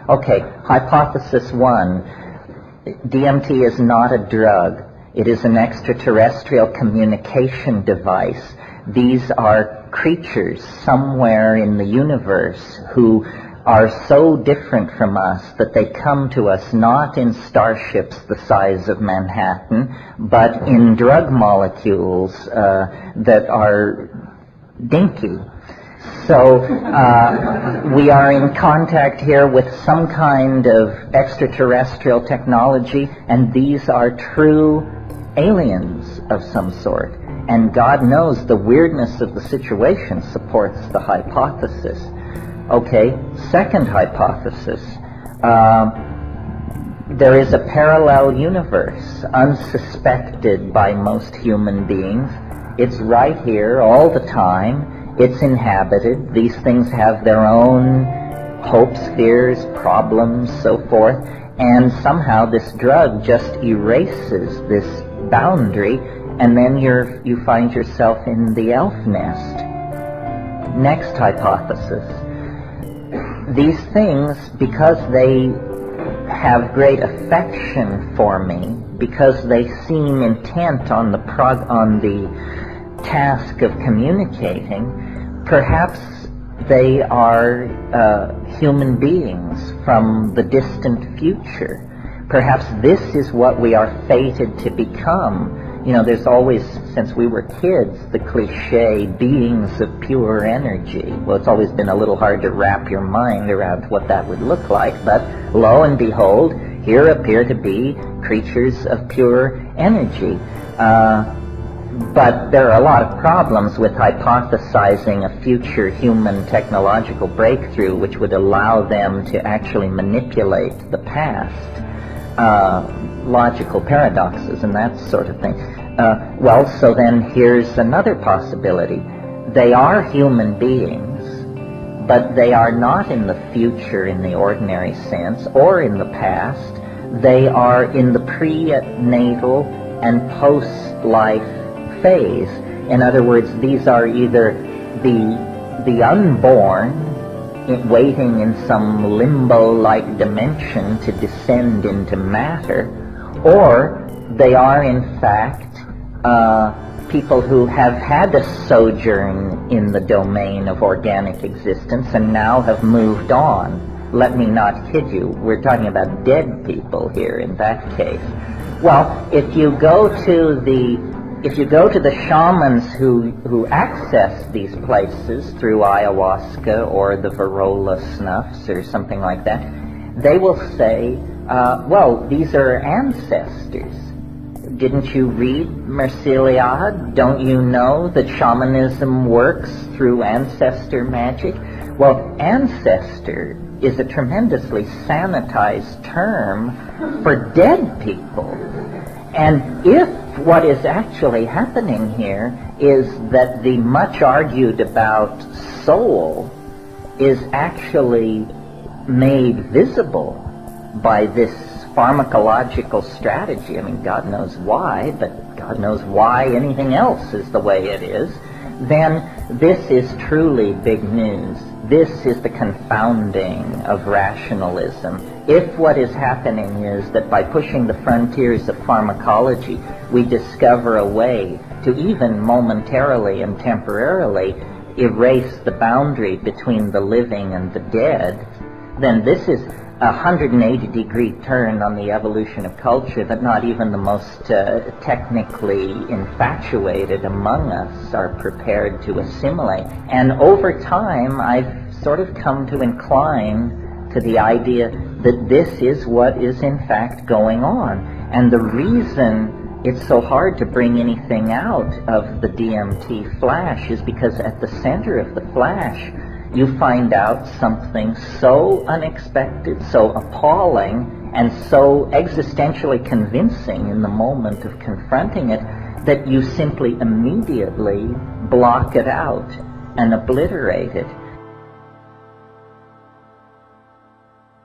Okay, hypothesis one. DMT is not a drug. It is an extraterrestrial communication device. These are creatures somewhere in the universe who are so different from us that they come to us not in starships the size of Manhattan, but in drug molecules that are dinky. So we are in contact here with some kind of extraterrestrial technology, and these are true aliens of some sort. And God knows the weirdness of the situation supports the hypothesis. Okay, second hypothesis. There is a parallel universe, unsuspected by most human beings. It's right here all the time. It's inhabited. These things have their own hopes, fears, problems, so forth. And somehow this drug just erases this boundary, and then you find yourself in the elf nest. Next hypothesis. These things, because they have great affection for me, because they seem intent on the task of communicating, perhaps they are human beings from the distant future. Perhaps this is what we are fated to become. You know, there's always, since we were kids, the cliche, beings of pure energy. Well, it's always been a little hard to wrap your mind around what that would look like, but lo and behold, here appear to be creatures of pure energy. But there are a lot of problems with hypothesizing a future human technological breakthrough which would allow them to actually manipulate the past. Logical paradoxes and that sort of thing. Well, so then here's another possibility. They are human beings, but they are not in the future in the ordinary sense or in the past. They are in the prenatal and post-life phase. In other words, these are either the unborn waiting in some limbo-like dimension to descend into matter, or they are in fact people who have had a sojourn in the domain of organic existence and now have moved on. Let me not kid you, we're talking about dead people here in that case. Well, if you go to the shamans who access these places through ayahuasca or the Varrola snuffs or something like that, they will say, well, these are ancestors. Didn't you read Merciliad? Don't you know that shamanism works through ancestor magic? Well, ancestor is a tremendously sanitized term for dead people. And if what is actually happening here is that the much argued about soul is actually made visible by this pharmacological strategy, I mean, God knows why, but God knows why anything else is the way it is, then this is truly big news. This is the confounding of rationalism. If what is happening is that by pushing the frontiers of pharmacology, we discover a way to even momentarily and temporarily erase the boundary between the living and the dead, then this is a 180-degree turn on the evolution of culture that not even the most technically infatuated among us are prepared to assimilate. And over time, I've sort of come to incline to the idea that this is what is in fact going on. And the reason it's so hard to bring anything out of the DMT flash is because at the center of the flash, you find out something so unexpected, so appalling, and so existentially convincing in the moment of confronting it that you simply immediately block it out and obliterate it.